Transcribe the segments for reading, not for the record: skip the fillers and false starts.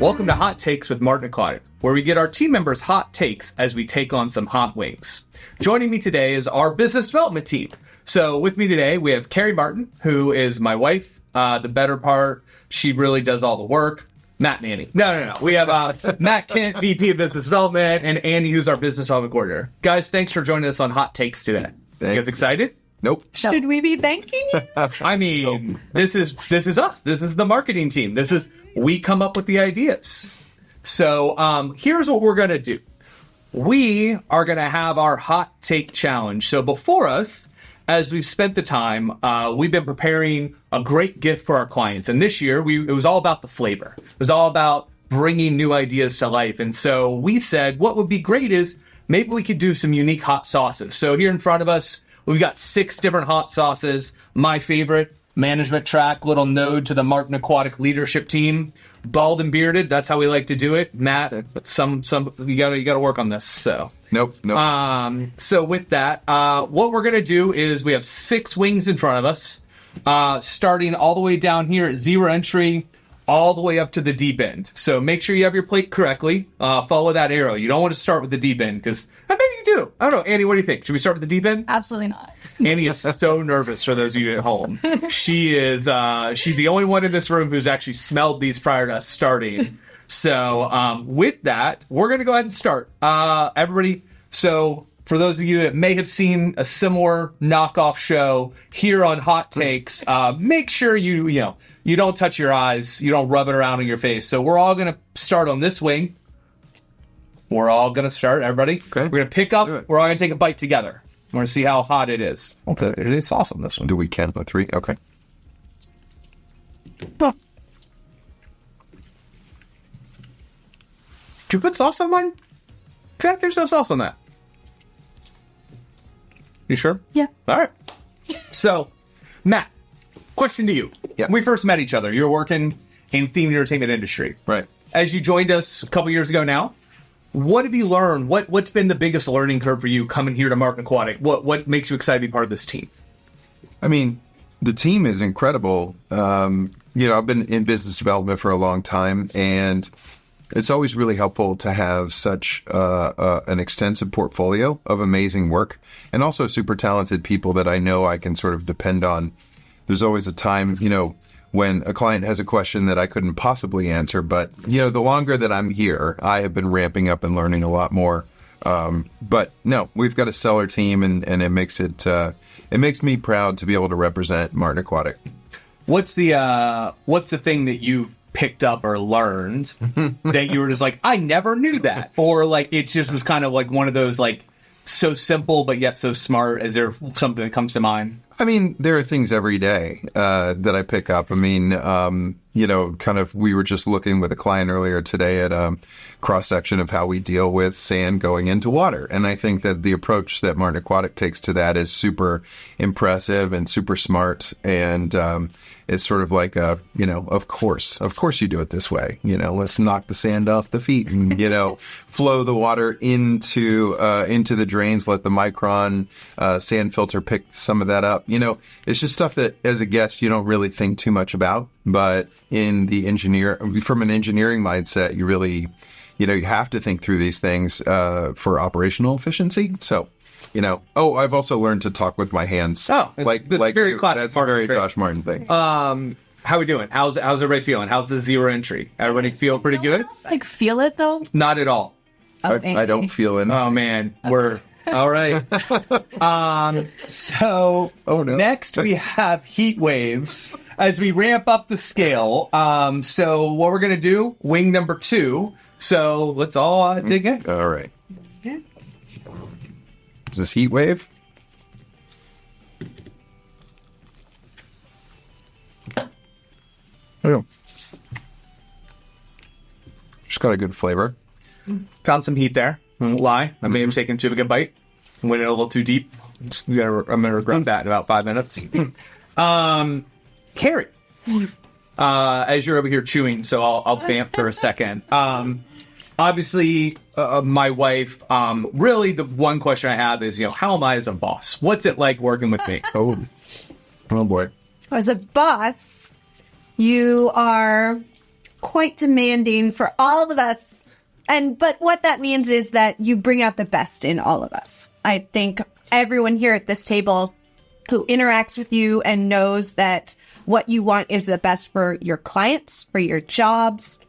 Welcome to Hot Takes with Martin Aquatic, where we get our team members' hot takes as we take on some hot wings. Joining me today is our business development team. So with me today, we have Kerry Martin, who is my wife, the better part. She really does all the work. Matt and Annie. No. We have Matt Kent, VP of Business Development, and Andy, who's our Business Development Coordinator. Guys, thanks for joining us on Hot Takes today. You guys excited? Nope. Should we be thanking you? I mean, this is us. This is the marketing team. We come up with the ideas. So here's what we're going to do. We are going to have our hot take challenge. So before us, as we've spent the time, we've been preparing a great gift for our clients. And this year, it was all about the flavor. It was all about bringing new ideas to life. And so we said, what would be great is maybe we could do some unique hot sauces. So here in front of us, we've got 6 different hot sauces. My favorite, management track, little node to the Martin Aquatic leadership team. Bald and bearded, that's how we like to do it. Matt, you gotta work on this. So Nope. So with that, what we're gonna do is we have 6 wings in front of us, starting all the way down here at 0 entry, all the way up to the deep end. So make sure you have your plate correctly. Follow that arrow. You don't want to start with the deep end because maybe you do. I don't know. Annie, what do you think? Should we start with the deep end? Absolutely not. Annie is so nervous for those of you at home. She's the only one in this room who's actually smelled these prior to us starting. So with that, we're going to go ahead and start. Everybody, so for those of you that may have seen a similar knockoff show here on Hot Takes, make sure you don't touch your eyes. You don't rub it around in your face. So we're all going to start on this wing. We're all going to start, everybody. Okay. We're going to pick up. We're all going to take a bite together. We're going to see how hot it is. Okay, it's awesome, this one. Do we count on 3? Okay. Huh. Did you put sauce on mine? Okay, there's no sauce on that. You sure? Yeah. All right. So, Matt, question to you. Yeah. When we first met each other, you were working in the themed entertainment industry. Right. As you joined us a couple years ago now, what have you learned? What's been the biggest learning curve for you coming here to Martin Aquatic? What makes you excited to be part of this team? I mean, the team is incredible. I've been in business development for a long time, and it's always really helpful to have such an extensive portfolio of amazing work and also super talented people that I know I can sort of depend on. There's always a time, when a client has a question that I couldn't possibly answer. But, the longer that I'm here, I have been ramping up and learning a lot more. But no, we've got a stellar team, and it makes me proud to be able to represent Martin Aquatic. What's the thing that you've picked up or learned that you were just like, I never knew that? Or like, it just was kind of like one of those, like, so simple, but yet so smart. Is there something that comes to mind? I mean, there are things every day that I pick up. I mean, we were just looking with a client earlier today at a cross-section of how we deal with sand going into water. And I think that the approach that Martin Aquatic takes to that is super impressive and super smart. And it's sort of like, of course you do it this way. Let's knock the sand off the feet and, flow the water into the drains, let the Micron sand filter pick some of that up. It's just stuff that as a guest, you don't really think too much about. But from an engineering mindset, you really, you have to think through these things for operational efficiency. So, I've also learned to talk with my hands. Oh, that's very classic. That's a very Josh Martin thing. How we doing? How's everybody feeling? How's the 0 entry? Everybody feel pretty good? Like, feel it, though? Not at all. I don't feel it. Oh, man. We're... All right. Next we have heat waves as we ramp up the scale. So what we're going to do, wing number 2. So let's all dig in. All right. Is this heat wave? Oh. Just got a good flavor. Found some heat there. I won't lie. I may have taken too big a bite. Went in a little too deep. I'm going to regret that in about 5 minutes. Kerry, as you're over here chewing, so I'll vamp for a second. Obviously, my wife, really the one question I have is, how am I as a boss? What's it like working with me? Oh boy. As a boss, you are quite demanding for all of us. But what that means is that you bring out the best in all of us. I think everyone here at this table who interacts with you and knows that what you want is the best for your clients, for your jobs.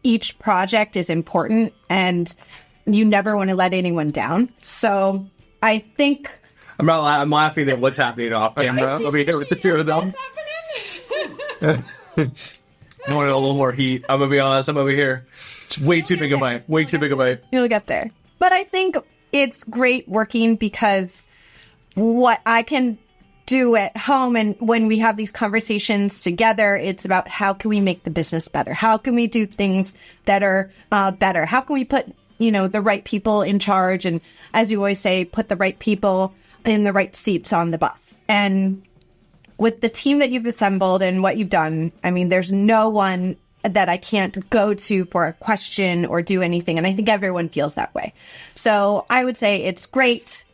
Each project is important and you never want to let anyone down. So I think... I'm laughing at what's happening off camera over here with the two of them. I wanted a little more heat. I'm going to be honest. I'm over here. It's way too big a bite. Way too big a bite. You'll get there. But I think it's great working because what I can do at home and when we have these conversations together, it's about how can we make the business better? How can we do things that are better? How can we put, the right people in charge? And as you always say, put the right people in the right seats on the bus. And with the team that you've assembled and what you've done, I mean, there's no one that I can't go to for a question or do anything. And I think everyone feels that way. So I would say it's great.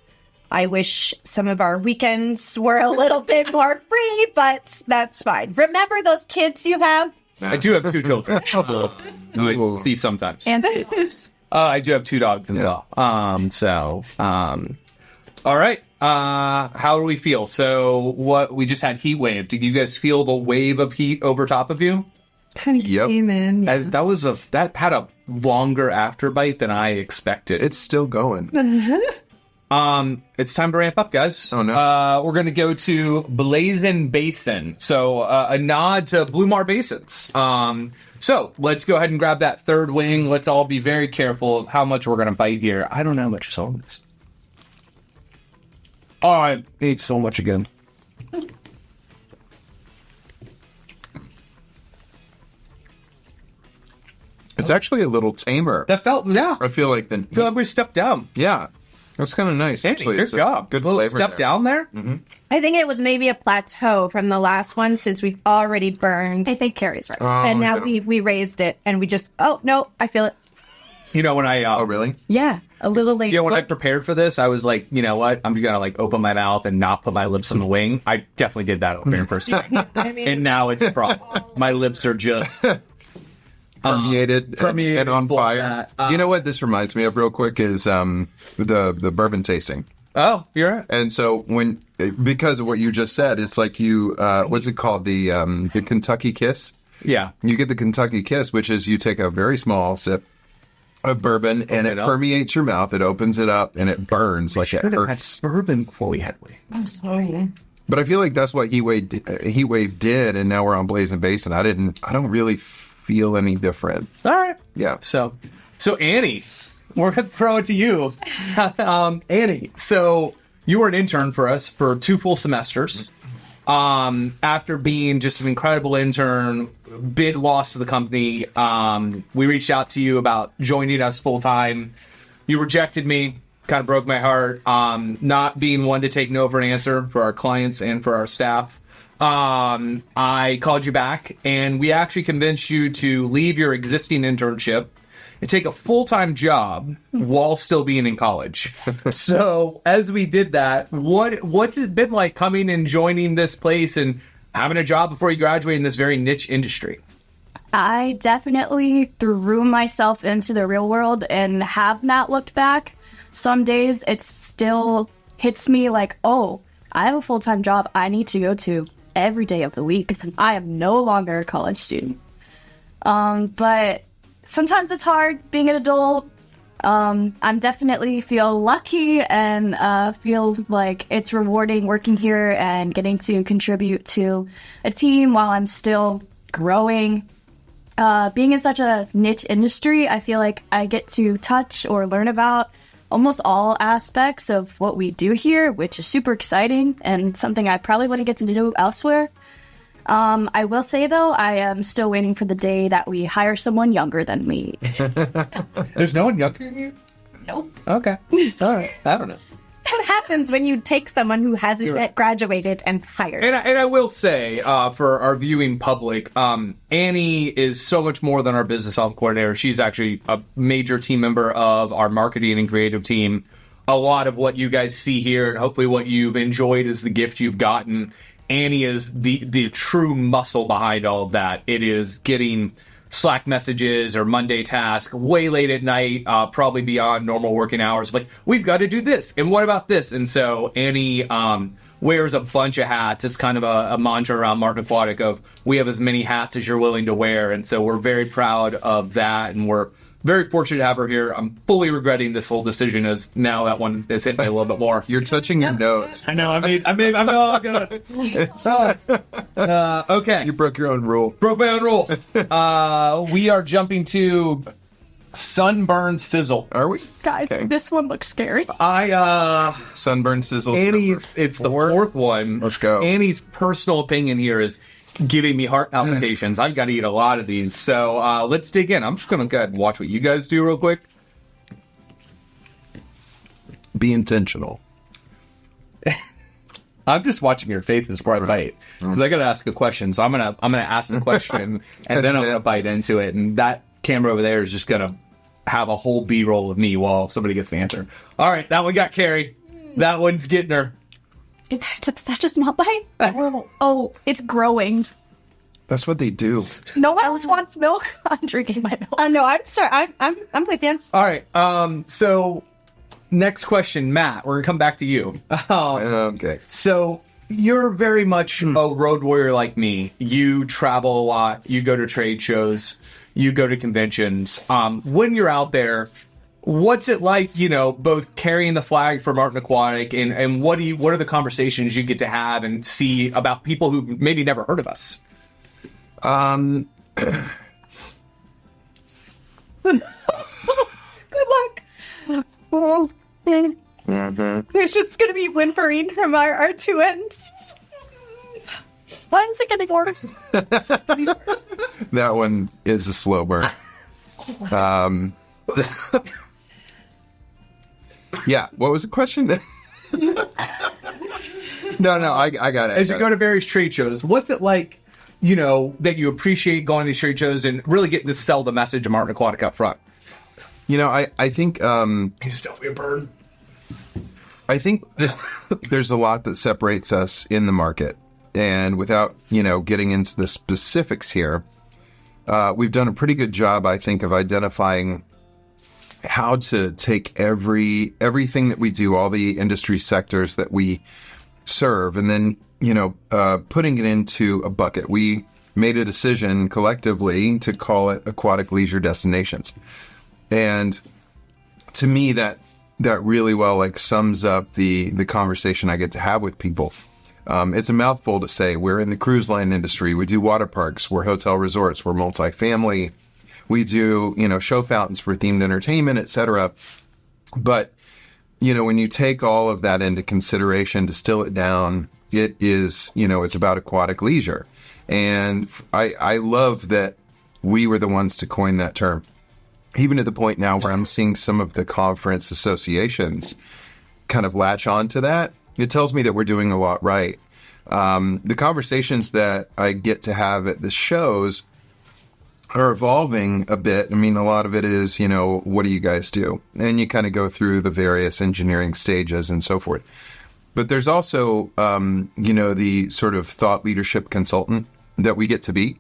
I wish some of our weekends were a little bit more free, but that's fine. Remember those kids you have? I do have two children. I see sometimes. And kids. I do have two dogs as well. All right. How do we feel? So we just had heat wave. Did you guys feel the wave of heat over top of you? Kind of came in. Yeah. That had a longer afterbite than I expected. It's still going. It's time to ramp up, guys. Oh, no. We're going to go to Blazin' Basin. So, a nod to Blue Mar Basins. So, let's go ahead and grab that third wing. Let's all be very careful of how much we're going to bite here. I don't know how much salt is. Oh, I ate so much again. It's actually a little tamer. That felt, yeah. I feel like We stepped down. Yeah. That's kind of nice. Actually, good job. Good little flavor step there. down there. Mm-hmm. I think it was maybe a plateau from the last one since we've already burned. I think Kerry's right. And now we raised it and we just, oh, no, I feel it. When I... Oh, really? Yeah, a little late. When I prepared for this, I was like, you know what? I'm going to open my mouth and not put my lips on the wing. I definitely did that over here first time. And now it's a problem. My lips are just... permeated and on fire. That. You know what this reminds me of real quick is the bourbon tasting. Oh, you're right. And so because of what you just said, it's like you what's it called, the Kentucky Kiss? Yeah. You get the Kentucky Kiss, which is you take a very small sip of bourbon and it permeates your mouth, it opens it up, and it burns like it hurts. Had bourbon before we had wings. I'm sorry. But I feel like that's what Heat Wave did, and now we're on Blazing Basin. I don't really feel any different. All right. Yeah. So Annie, we're going to throw it to you. Annie, so you were an intern for us for 2 full semesters. After being just an incredible intern, big loss to the company, we reached out to you about joining us full time. You rejected me, kind of broke my heart. Not being one to take no for an answer for our clients and for our staff. I called you back and we actually convinced you to leave your existing internship and take a full-time job while still being in college. So as we did that, what's it been like coming and joining this place and having a job before you graduate in this very niche industry? I definitely threw myself into the real world and have not looked back. Some days it still hits me like, oh, I have a full-time job I need to go to every day of the week. I am no longer a college student. But sometimes it's hard being an adult. I'm definitely feel lucky and feel like it's rewarding working here and getting to contribute to a team while I'm still growing. Being in such a niche industry, I feel like I get to touch or learn about almost all aspects of what we do here, which is super exciting and something I probably wouldn't get to do elsewhere. I will say, though, I am still waiting for the day that we hire someone younger than me. There's no one younger than you? Nope. Okay. All right. I don't know. What happens when you take someone who hasn't yet graduated and hired? And I will say, for our viewing public, Annie is so much more than our business development coordinator. She's actually a major team member of our marketing and creative team. A lot of what you guys see here, and hopefully what you've enjoyed is the gift you've gotten. Annie is the true muscle behind all of that. It is getting Slack messages or Monday task way late at night, probably beyond normal working hours. Like, we've got to do this. And what about this? And so Annie wears a bunch of hats. It's kind of a mantra around Martin Aquatic of we have as many hats as you're willing to wear. And so we're very proud of that. And we're very fortunate to have her here. I'm fully regretting this whole decision as now that one is hitting me a little bit more. You're touching your nose. I know. I'm all good. Okay. You broke your own rule. Broke my own rule. We are jumping to sunburn sizzle. Are we? Guys, this one looks scary. Sunburn sizzle. It's the fourth one. Let's go. Annie's personal opinion here is giving me heart palpitations. I've got to eat a lot of these. So let's dig in. I'm just going to go ahead and watch what you guys do real quick. Be intentional. I'm just watching your faces before I bite because I got to ask a question. So I'm gonna ask the question and then I'm gonna bite into it. And that camera over there is just gonna have a whole B-roll of me while somebody gets the answer. All right, that one got Kerry. That one's getting her. It's such a small bite. Oh, it's growing. That's what they do. No one else wants milk. I'm drinking my milk. No, I'm sorry. I'm with you. All right. So next question, Matt. We're gonna come back to you. Okay. So you're very much a road warrior like me. You travel a lot. You go to trade shows. You go to conventions. When you're out there, what's it like, both carrying the flag for Martin Aquatic and what are the conversations you get to have and see about people who maybe never heard of us? Good luck. There's just going to be whimpering from our two ends. Why is it getting worse? That one is a slow burn. Yeah, what was the question? No, I got it. As you go to various trade shows, what's it like, that you appreciate going to these trade shows and really getting to sell the message of Martin Aquatic up front? I think... Can you still be a bird? I think there's a lot that separates us in the market. And without, getting into the specifics here, we've done a pretty good job, I think, of identifying how to take everything that we do, all the industry sectors that we serve, and then, putting it into a bucket. We made a decision collectively to call it aquatic leisure destinations. And to me, that really well sums up the conversation I get to have with people. It's a mouthful to say we're in the cruise line industry. We do water parks. We're hotel resorts. We're multifamily. We do, show fountains for themed entertainment, etc. But, when you take all of that into consideration, distill it down, it is, it's about aquatic leisure. And I love that we were the ones to coin that term. Even to the point now where I'm seeing some of the conference associations kind of latch on to that. It tells me that we're doing a lot right. The conversations that I get to have at the shows are evolving a bit. I mean, a lot of it is, what do you guys do? And you kind of go through the various engineering stages and so forth. But there's also, the sort of thought leadership consultant that we get to be.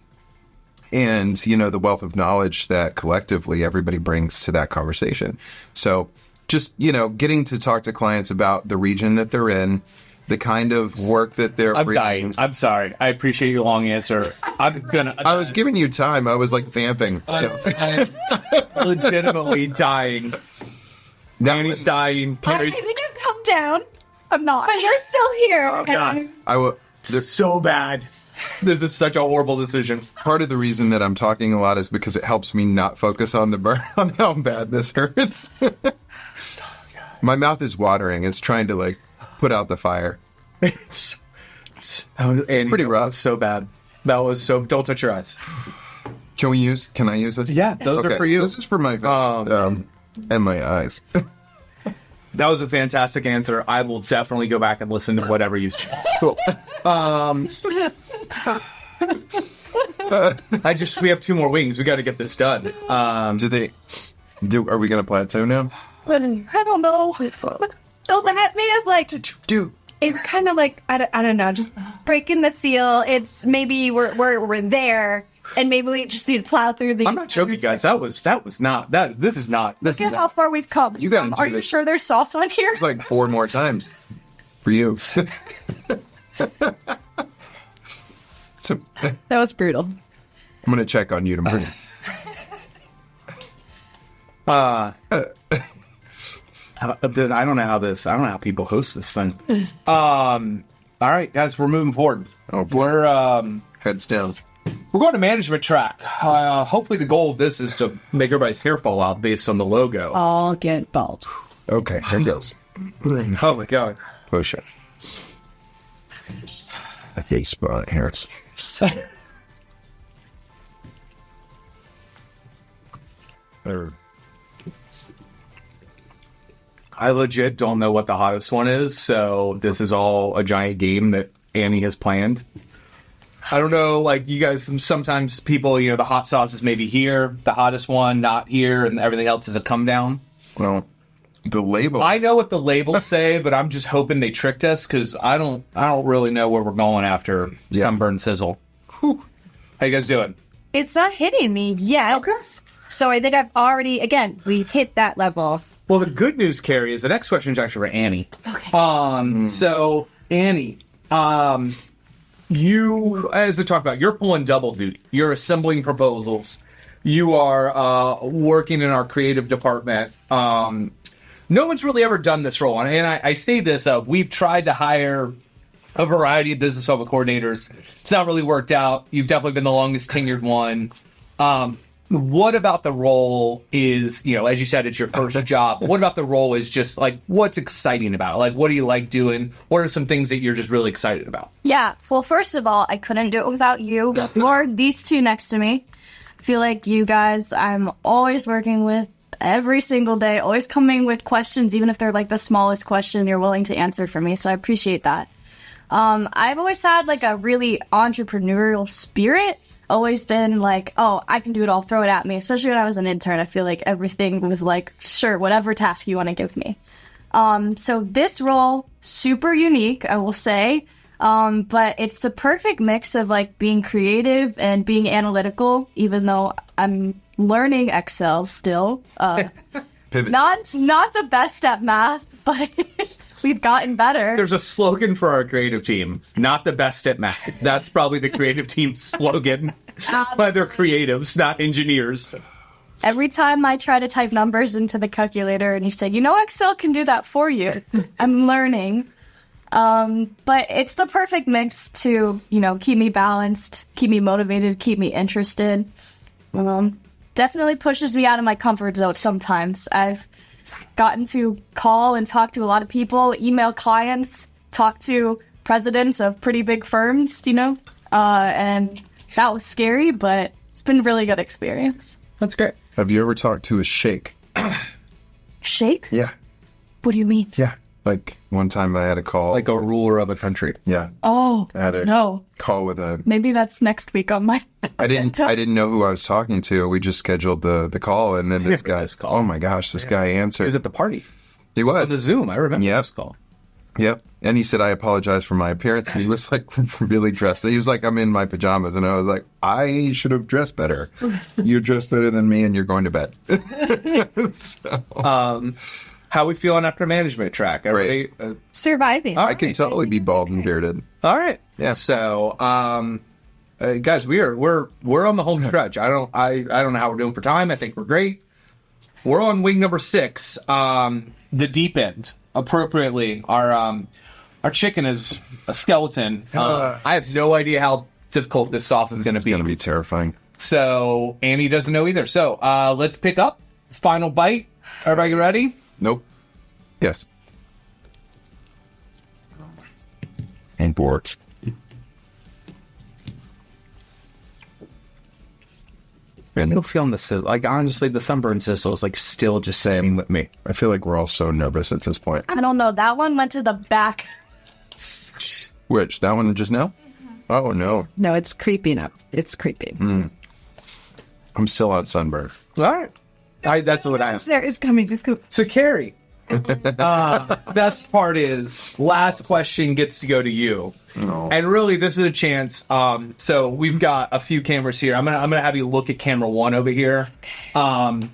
And, the wealth of knowledge that collectively everybody brings to that conversation. So just, getting to talk to clients about the region that they're in, the kind of work that they're I'm dying. I'm sorry. I appreciate your long answer. I was giving you time. I was vamping. I'm legitimately dying. Danny's dying. I think I've come down, I'm not. but you're still here. Oh, God. They're so bad. This is such a horrible decision. Part of the reason that I'm talking a lot is because it helps me not focus on the burn, on how bad this hurts. My mouth is watering. It's trying to put out the fire. It's pretty rough. So bad. That was so. Don't touch your eyes. Can I use this? Yeah, those are for you. This is for my face and my eyes. That was a fantastic answer. I will definitely go back and listen to whatever you said. Cool. We have 2 more wings. We got to get this done. Are we going to plateau now? I don't know. So that may have Do. It's kind of I don't know, just breaking the seal. It's maybe we're there. and maybe we just need to plow through these. I'm not joking, guys. This is not. Look at how far we've come. You gotta do Are you this. sure there's sauce on here? It's like 4 more times for you. So, I'm That was brutal. gonna check on you tomorrow. I don't know how people host this thing. All right, guys, we're moving forward. Oh, boy. We're Heads down. going to management track. Hopefully, the goal of this is to make everybody's hair fall out based on the logo. All get bald. Okay, here goes. Oh my god! Push it. I hate spot here. I legit don't know what the hottest one is, so this is all a giant game that Annie has planned. I don't know, like, you guys, sometimes people, the hot sauce is maybe here, the hottest one not here, and everything else is a come down. Well, the label. I know what the labels say, but I'm just hoping they tricked us, because I don't really know where we're going after Sunburn Sizzle. Whew. How you guys doing? It's not hitting me yet. Okay. So I think I've already, again, we hit that level. Well, the good news, Kerry, is the next question is actually for Annie. Okay. So, Annie, you, as I talked about, you're pulling double duty. You're assembling proposals. You are working in our creative department. No one's really ever done this role. And I say this, we've tried to hire a variety of business development coordinators. It's not really worked out. You've definitely been the longest tenured one. What about the role is, as you said, it's your first job. What about the role is just like, what's exciting about it? Like, what do you like doing? What are some things that you're just really excited about? Yeah. Well, first of all, I couldn't do it without you or these two next to me. I feel like you guys, I'm always working with every single day, always coming with questions, even if they're like the smallest question you're willing to answer for me. So I appreciate that. I've always had like a really entrepreneurial spirit. Always been like, oh, I can do it all, throw it at me. Especially when I was an intern, I feel like everything was like, sure, whatever task you want to give me. So this role, super unique, I will say. But it's the perfect mix of like being creative and being analytical, even though I'm learning Excel still. Not the best at math, but we've gotten better. There's a slogan for our creative team, not the best at math. That's probably the creative team's slogan. That's why they're creatives, not engineers. Every time I try to type numbers into the calculator and you say, Excel can do that for you, I'm learning. But it's the perfect mix to, keep me balanced, keep me motivated, keep me interested. Definitely pushes me out of my comfort zone sometimes. I've gotten to call and talk to a lot of people, email clients, talk to presidents of pretty big firms, and that was scary, but it's been a really good experience. That's great. Have you ever talked to a sheikh? Sheikh? Yeah. What do you mean? Yeah. Like one time I had a call. Like a ruler of a country. Yeah. Oh, I had a no. call with a... Maybe that's next week on my I didn't know who I was talking to. We just scheduled the call, and then this guy... Oh my gosh, this guy answered. He was at the party. He was. On the Zoom, I remember this call. Yep. And he said, I apologize for my appearance. And he was like really dressed. He was like, I'm in my pajamas. And I was like, I should have dressed better. You dressed better than me and you're going to bed. So. How we feeling after management track? Great. Surviving. I can totally be bald and bearded. All right. Yeah. So, guys, we're on the home stretch. I don't know how we're doing for time. I think we're great. We're on week number 6. The deep end. Appropriately, our chicken is a skeleton. I have no idea how difficult this sauce is going to be. It's going to be terrifying. So Annie doesn't know either. So let's pick up. It's final bite. Everybody ready? Nope. Yes. And boards. I'm still feeling the sizzle. Like, honestly, the sunburn sizzle is like still just sitting with me. I feel like we're all so nervous at this point. I don't know. That one went to the back. Which? That one just now? Oh, no. No, it's creeping up. It's creeping. I'm still on sunburn. All right. That's what I am. It's coming. Just go. So, Kerry, Best part is last question gets to go to you. And really, this is a chance. So we've got a few cameras here. I'm gonna have you look at camera 1 over here.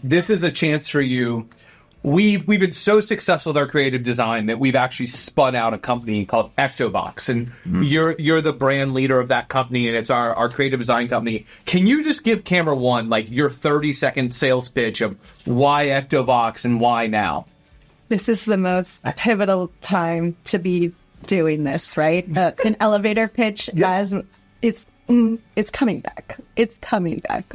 This is a chance for you. We've been so successful with our creative design that we've actually spun out a company called Ectovox, and you're the brand leader of that company, and it's our creative design company. Can you just give camera 1 like your 30-second sales pitch of why Ectovox and why now? This is the most pivotal time to be doing this, right? An elevator pitch as it's coming back. It's coming back.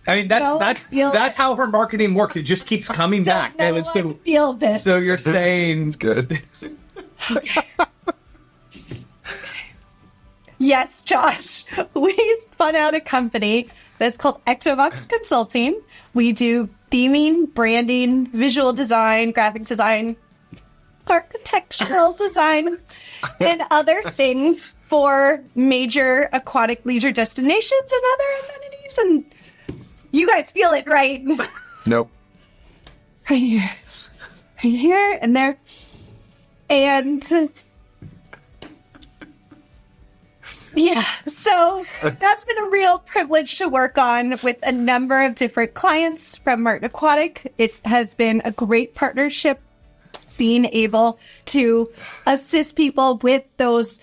I mean, that's how her marketing works. It just keeps coming back. And it's feel this. So you're saying It's good. Okay. Yes, Josh. We spun out a company that's called Ectovox Consulting. We do theming, branding, visual design, graphic design, architectural design, and other things for major aquatic leisure destinations and other amenities. And you guys feel it, right? Nope. Right here, and there. And yeah, so that's been a real privilege to work on with a number of different clients from Martin Aquatic. It has been a great partnership being able to assist people with those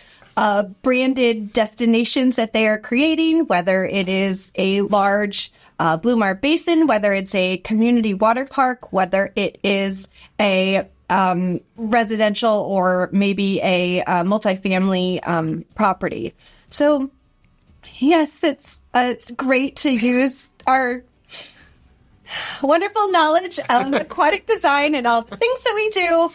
branded destinations that they are creating, whether it is a large Blue Mar Basin, whether it's a community water park, whether it is a residential or maybe a multifamily property. So, yes, it's great to use our wonderful knowledge of aquatic design and all the things that we do,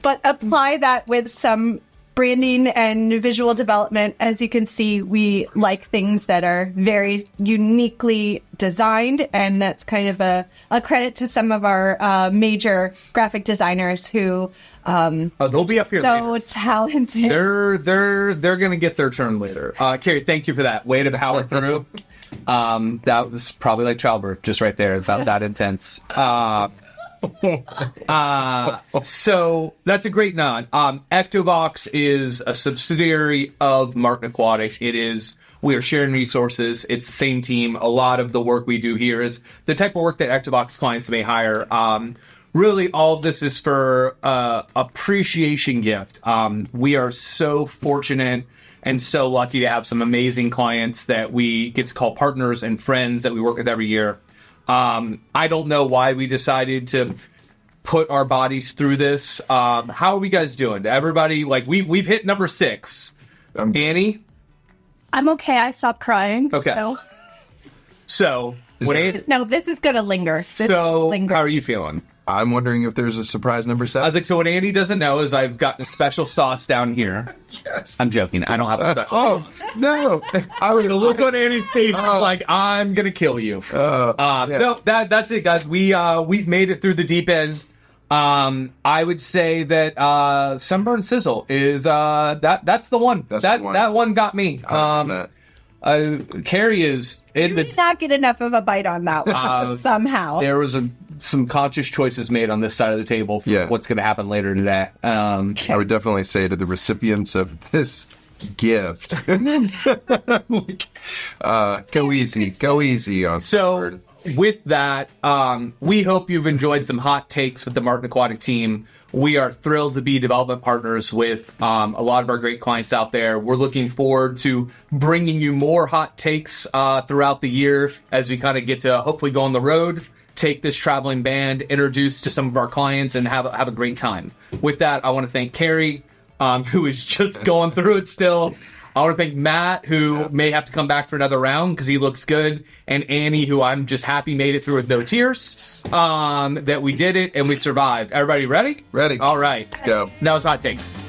but apply that with some branding and visual development. As you can see, we like things that are very uniquely designed, and that's kind of a credit to some of our major graphic designers who they'll be up here so later. talented. They're gonna get their turn later. Kerry, thank you for that. Way to power through. That was probably like childbirth, just right there. About that intense. So that's a great nod. Ectovox is a subsidiary of Martin Aquatic. We are sharing resources. It's the same team. A lot of the work we do here is the type of work that Ectovox clients may hire. Really, all of this is for appreciation gift. We are so fortunate and so lucky to have some amazing clients that we get to call partners and friends that we work with every year. I don't know why we decided to put our bodies through this. How are we guys doing? Everybody, like we've hit number 6. Annie? I'm okay. I stopped crying. Okay. So No, this is going to linger. How are you feeling? I'm wondering if there's a surprise number 7. I was like, so what Andy doesn't know is I've gotten a special sauce down here. Yes. I'm joking. I don't have a special sauce. No. I was look on Andy's face. It's like, I'm going to kill you. Yeah. No, that's it, guys. We've made it through the deep end. I would say that Sunburn Sizzle is that's the one. That's the one. That one got me. 100%. Carrie is in You the. did not get enough of a bite on that one somehow. There was some conscious choices made on this side of the table for what's going to happen later today. I would definitely say to the recipients of this gift, go easy on. So with that, we hope you've enjoyed some hot takes with the Martin Aquatic team. We are thrilled to be development partners with a lot of our great clients out there. We're looking forward to bringing you more hot takes throughout the year as we kind of get to hopefully go on the road, take this traveling band, introduce to some of our clients, and have a great time. With that, I want to thank Kerry, who is just going through it still. I want to thank Matt, who may have to come back for another round because he looks good, and Annie, who I'm just happy made it through with no tears, that we did it and we survived. Everybody ready? Ready. All right. Let's go. That was Hot Takes.